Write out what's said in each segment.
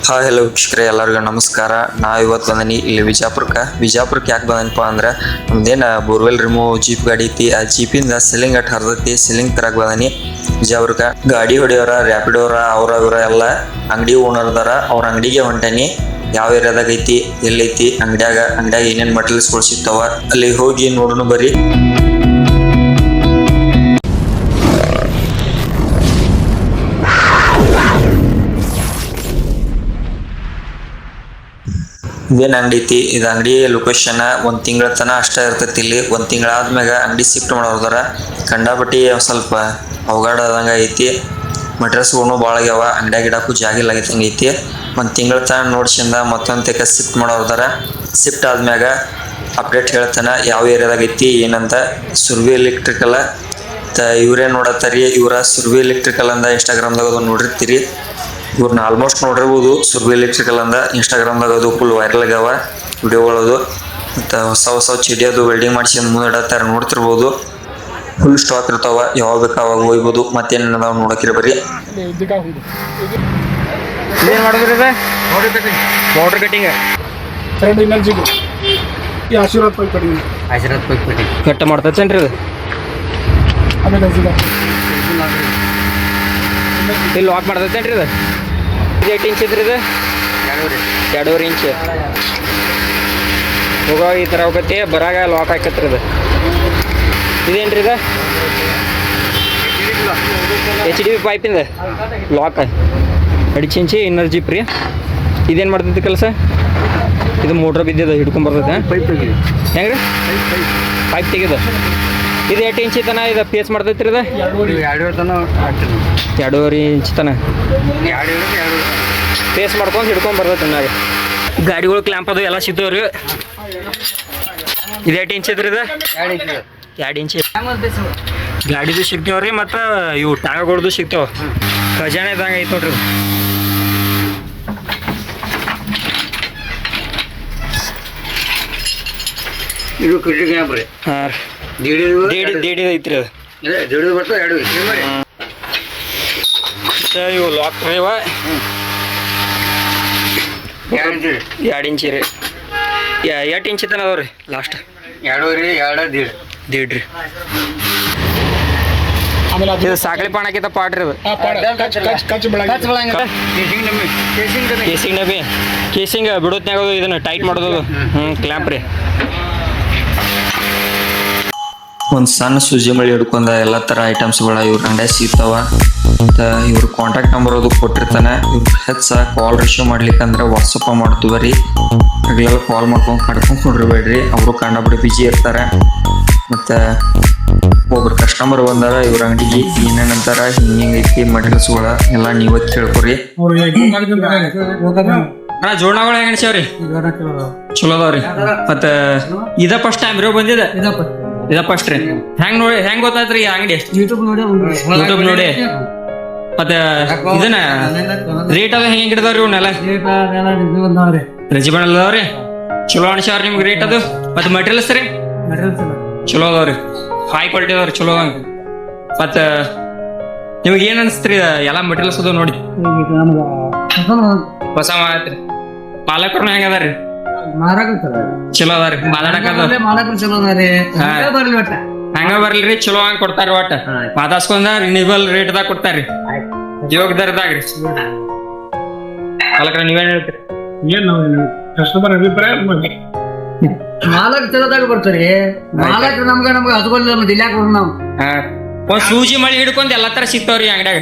Hi hello ವೀಕ್ಷಕರೇ, ಎಲ್ಲರಿಗೂ ನಮಸ್ಕಾರ. ನಾವು ಇವತ್ತು ಬಂದೀನಿ ಇಲ್ಲಿ ವಿಜಾಪುರಕ್ಕೆ ಯಾಕೆ ಬಂದನಪ್ಪ ಅಂದ್ರೆ ನಮ್ದೇನು ಬೋರ್ವೆಲ್ ರಿಮೂವ್ ಜೀಪ್ ಗಾಡಿ ಐತಿ. ಆ ಜೀಪಿಂದ ಸೆಲ್ಲಿಂಗ್ ಅಟ್ ಹರಿದೈತಿ. ಸೆಲ್ಲಿಂಗ್ ತರಕ್ಕೆ ಬಂದೀನಿ ವಿಜಾಪುರಕ್ಕೆ. ಗಾಡಿ ಹೊಡಿಯೋರ ರ್ಯಾಪಿಡೋರ ಇವರ ಎಲ್ಲ ಅಂಗಡಿ ಓನರ್ ಅದಾರ. ಅವ್ರ ಅಂಗಡಿಗೆ ಹೊಂಟೇನಿ. ಯಾವ ಏರಿಯಾದಾಗ ಐತಿ, ಎಲ್ಲೈತಿ, ಅಂಗಡಿಯಾಗ ಏನೇನು ಮಟೀರಿಯಲ್ಸ್ಗಳು ಸಿಗ್ತಾವ ಅಲ್ಲಿ ಹೋಗಿ ನೋಡೋಣ ಬರ್ರಿ. ಇದೇನು ಅಂಗಡಿ ಐತಿ, ಇದು ಅಂಗಡಿ ಲೊಕೇಶನ್ 1 ತಿಂಗಳ ತನ ಅಷ್ಟೇ ಇರ್ತೈತಿ. ಇಲ್ಲಿ 1 ತಿಂಗಳ ಆದ್ಮ್ಯಾಗ ಅಂಗಡಿ ಶಿಫ್ಟ್ ಮಾಡೋದಾರ. ಕಂಡಾಪಟ್ಟಿ ಸ್ವಲ್ಪ ಅವಘಾಡದಂಗ ಐತಿ. ಮಟೀರಿಯಲ್ಸ್ಗಳು ಭಾಳ ಆಗ್ಯಾವ. ಅಂಗಡಿಯಾಗ ಇಡಕ್ಕೂ ಜಾಗ ಇಲ್ಲ ಐತಿ. 1 ತಿಂಗಳ ತನ ನೋಡ್ಸಿಂದ ಮತ್ತೊಂದು ತೆಕ ಶಿಫ್ಟ್ ಮಾಡೋದಾರ. ಶಿಫ್ಟ್ ಆದ್ಮ್ಯಾಗ ಅಪ್ಡೇಟ್ ಹೇಳ್ತಾನೆ ಯಾವ ಏರಿಯಾದಾಗ ಐತಿ ಏನಂತ. ಸುರ್ವಿ ಎಲೆಕ್ಟ್ರಿಕಲ್ ಇವರೇ ನೋಡತ್ತಾರಿ. ಇವರ ಸುರ್ವಿ ಎಲೆಕ್ಟ್ರಿಕಲ್ ಅಂದ ಇನ್ಸ್ಟಾಗ್ರಾಮ್ದಾಗ ಅದು ನೋಡಿರ್ತೀರಿ. ಇವ್ರನ್ನ ಆಲ್ಮೋಸ್ಟ್ ನೋಡಿರ್ಬೋದು. ಸುರ್ವಿ ಎಲೆಕ್ಟ್ರಿಕಲ್ ಅಂದ ಇನ್ಸ್ಟಾಗ್ರಾಮ್ದಾಗ ಅದು ಫುಲ್ ವೈರಲ್ ಆಗ್ಯಾವ ವಿಡಿಯೋಗಳದು. ಮತ್ತು ಹೊಸ ಚೀಟಿ ಅದು ವೆಲ್ಡಿಂಗ್ ಮಾಡಿಸಿ ಮುಂದೆ ಇಡತ್ತಾರ, ನೋಡ್ತಿರ್ಬೋದು. ಫುಲ್ ಸ್ಟಾಕ್ ಇರ್ತಾವ, ಯಾವಾಗ ಬೇಕಾ ಅವಾಗ ಹೋಗ್ಬೋದು. ಮತ್ತೇನು ನಾವು ನೋಡಕ್ಕಿರ ಬರ್ರಿ. ಏನು ಮಾಡಿದ್ರಿ ಇದು? ಮೋಟ್ರ್ ಕಟ್ಟಿಂಗ್ ಆಶೀರ್ವಾದ ಕಟ್ಟಿಂಗ್ ಕಟ್ ಮಾಡ್ತೈತೇನ್ರಿ ಇದು? ಇಲ್ಲಿ ಲಾಕ್ ಮಾಡ್ತೈತೇನ್ರಿ ಇದು? ಇದು 8 ಇಂಚ್ ಇದ್ರಿ ಇದು? 2.5 ಇಂಚ್ ಹೋಗೋ ಈ ಥರ ಹೋಗತ್ತೆ. ಬರಾಗ ಲಾಕ್ ಹಾಕತ್ರಿ ಇದು. ಇದೇನ್ರಿ ಇದು? HDB ಪೈಪಿಂದ ಲಾಕ್ 2 ಇಂಚ್ ಇನ್ನರ್ ಜೀಪ್ ರೀ. ಇದೇನು ಮಾಡ್ತೈತಿ ಕೆಲಸ? ಇದು ಮೋಟ್ರ್ ಬಿದ್ದಿದೆ, ಹಿಡ್ಕೊಂಬರ್ತೈತೆ. ಹೆಂಗ್ರಿ ಪೈಪ್ ತೆಗೆದು ಇದು 8 ಇಂಚ್ ತನ ಇದು ಪೇಸ್ ಮಾಡ್ತೈತ್ರಿ ಇದು? 2.5 ಇಂಚ್ ತನ ಪೇಸ್ ಮಾಡ್ಕೊಂಡು ಹಿಡ್ಕೊಂಡು ಬರ್ತೈತೆ. ನಾಳೆ ಗಾಡಿಗಳು ಕ್ಲ್ಯಾಂಪ್ ಅದು ಎಲ್ಲ ಸಿಗ್ತಾವ್ರಿ. ಇದು 8 ಇಂಚ್ ಇದ್ರಿ ಇದು? 2 ಇಂಚ್ ಗಾಡಿದು ಸಿಗ್ತಾವ್ರಿ. ಮತ್ತು ಇವು ಟಾಗಗಳದ್ದು ಸಿಗ್ತಾವ. ಖಜಾನೆ ಇದ್ದಂಗೆ ಐತೆ ನೋಡ್ರಿ. ಇದು ಕಟ್ಟಿಂಗ್ ಕ್ಯಾಂಪ್ ರೀ. ಹಾಂ ದೇಡಿ ಐತ್ರಿ ಅದು. ಇವು ಲಾಕ್ ರೀ. ಇವ 2 ಇಂಚ್ ರೀ. 8 ಇಂಚ್ ತನ ಅದಾವ ರೀ ಲಾಸ್ಟ್. 2.5 ರೀ. ಇದು ಸಾಕಳಿ ಪಾಣಕ್ಕಿಂತ ಪಾಡ್ರಿ ಅದು. ಕೇಸಿಂಗ್ ಬಿಡೋತ್ನಾಗ ಇದನ್ನ ಟೈಟ್ ಮಾಡೋದು. ಕ್ಲ್ಯಾಂಪ್ ರೀ. ಒಂದು ಸಣ್ಣ ಸೂಜಿ ಮಳಿ ಹಿಡ್ಕೊಂಡ ಎಲ್ಲ ಥರ ಐಟಮ್ಸ್ಗಳ ಇವ್ರ ಅಂಗಡಿಯಾಗ ಸಿಗ್ತಾವ. ಮತ್ತು ಇವ್ರ ಕಾಂಟ್ಯಾಕ್ಟ್ ನಂಬರ್ ಅದು ಕೊಟ್ಟಿರ್ತಾನೆ. ಇವ್ರ ಹೆಚ್ಚು ಕಾಲ್ ರಿಸೀವ್ ಮಾಡ್ಲಿಕ್ಕಂದ್ರೆ ವಾಟ್ಸಪ್ಪ ಮಾಡ್ತೀವಿ ರೀ. ರೆಗ್ಯುಲರ್ ಕಾಲ್ ಮಾಡ್ಕೊಂಡು ಕಡ್ಕೊಂಡು ಕೊಡ್ರಿಬೇಡ್ರಿ, ಅವರು ಕಂಡಪಡಿ ಬಿಜಿ ಇರ್ತಾರೆ. ಮತ್ತು ಒಬ್ರು ಕಸ್ಟಮರ್ ಬಂದಾರ ಇವ್ರ ಅಂಗಡಿಗೆ ಏನೇನಂತಾರ ಹಿಂಗೈತಿ ಮಟೀರಿಯಲ್ಸ್ಗಳ ಎಲ್ಲ ನೀವೇ ಕೇಳ್ಕೊರಿ. ಜೋಳಗಳು ಹೆಂಗ ಅನ್ಸ್ಯಾವ್ರಿ? ಚಲೋ ಅದಾವ್ರಿ. ಮತ್ತೆ ಇದ ಫಸ್ಟ್ ಟೈಮ್ ರೀ ಬಂದಿದೆ? ಇದ ಫಸ್ಟ್ ರೀ. ಹೆಂಗ್ ಗೊತ್ತಾಯ್ತ್ರಿ ಈ ಅಂಗಡಿ? ಯೂಟ್ಯೂಬ್ ನೋಡಿ. ಮತ್ತೆ ಇದನ್ನ ರೇಟ್ ಅದು ಹೆಂಗ್ ಹಿಡಿದವ್ರಿ? ಇವನ್ನೆಲ್ಲ ರೆಜಿಮೆಂಟ್ ಅದಾವ್ರಿ. ಚಲೋ ಅನ್ಸ್ಯಾವ್ರಿ ನಿಮ್ಗೆ ರೇಟ್ ಅದು? ಮತ್ತೆ ಮಟೀರಿಯಲ್ಸ್ ರೀ ಚಲೋ ಅದಾವ್ರಿ. ಹೈ ಕ್ವಾಲಿಟಿ ಅದಾವ್ರಿ, ಚಲೋ ಅದ. ಮತ್ತೆ ನಿಮ್ಗೆ ಏನ್ ಅನ್ಸ್ತ್ರಿ ಎಲ್ಲಾ ಮಟೀರಿಯಲ್ಸ್ ಅದು ನೋಡಿ? ಹೊಸ ಮಾತ್ರಿ. ಮಾಲಕರು ಹೆಂಗ ಅದಾರಿ? ಚಲೋ ಅದಾರಿ. ಹಂಗ ಬರ್ಲ್ರಿ, ಚಲೋ ಹಂಗ ಕೊಡ್ತಾರಿ. ಒಟ್ಟ ಮಾತಾಡ್ಸ್ಕೊಂಡ ರಿನಿಬಲ್ ರೇಟ್ ದಾಗ ಕೊಡ್ತಾರಿ, ಯೋಗ ದರದಾಗ್ರಿ. ಮಾಲಕರ ನೀವೇನ್ ಹೇಳ್ತೀರಿ? ಕಸ್ಟಮರ್ ಅಭಿಪ್ರಾಯ ಮಾಲಕ್ ಚಲೋದಾಗ ಬರ್ತಾರಿ. ಮಾಲಕ್ ನಮ್ಗೆ ಹತ್ಕೊಂಡ್ ದಿಲ್ಯಾಕ ನಾವು ಒಂದ್ ಸೂಜಿ ಮಳಿ ಹಿಡ್ಕೊಂಡ್ ಎಲ್ಲಾ ತರ ಸಿಗ್ತಾವ್ರಿ ಅಂಗಡ್ಯಾಗ.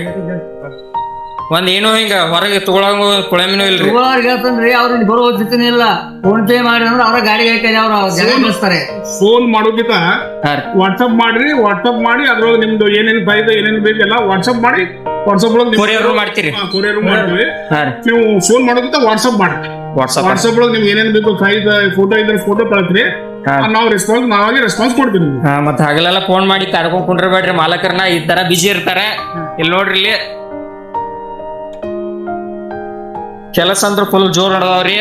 ಒಂದ್ ಏನೋ ಹಿಂಗ ಹೊರಗೆ ತಗೊಳಂಗ ಕೊಳಮಿನೂ ಇಲ್ರಿ. ಹೇಳ್ತಂದ್ರಿ ಅವ್ರ ಬರೋ ಸ್ಥಿತಿನೇ ಇಲ್ಲ. ಫೋನ್ ಪೇ ಮಾಡಿ ಅಂದ್ರೆ ಅವ್ರ ಗಾಡಿಗೆ ಹಾಕಿ ಅವ್ರ ಜನ ಕಳಿಸ್ತಾರೆ. ಫೋನ್ ಮಾಡೋಕ್ಕಿಂತ ವಾಟ್ಸಪ್ ಮಾಡ್ರಿ. ವಾಟ್ಸಪ್ ಮಾಡಿ ಅದ್ರೊಳಗೆ ನಿಮ್ದು ಏನೇನು ಫೈದ ಏನೇನು ಬೇಕೆಲ್ಲ ವಾಟ್ಸಪ್ ಮಾಡಿ. ವಾಟ್ಸಪ್ ಒಳಗೆ ಕೊರಿಯರ್ ಮಾಡ್ತೀರಿ? ಕೊರಿಯರ್ ಮಾಡ್ತೀವಿ. ನೀವು ಫೋನ್ ಮಾಡೋಕ್ಕಿಂತ ವಾಟ್ಸಪ್ ಮಾಡಿ. ವಾಟ್ಸಪ್ ಒಳಗೆ ನಿಮ್ಗೆ ಏನೇನು ಬೇಕು ಫೈದ ಫೋಟೋ ಇದ್ರೆ ಫೋಟೋ ಕಳಿಸ್ರಿ. ನಾವು ನಾವಾಗಿ ರೆಸ್ಪಾನ್ಸ್ ಕೊಡ್ತೀವಿ. ಮತ್ತೆ ಹಗಲೆಲ್ಲ ಫೋನ್ ಮಾಡಿ ಕರ್ಕೊಂಡ್ ಕುಂಡ್ರಬೇಡ್ರಿ. ಮಾಲಕರನ್ನ ಈ ತರ ಬಿಜಿ ಇರ್ತಾರೆ. ಇಲ್ಲಿ ನೋಡ್ರಿ, ಇಲ್ಲಿ ಕೆಲಸ ಅಂದ್ರೆ ಫುಲ್ ಜೋರ್ ನಡೆದವ್ರಿ.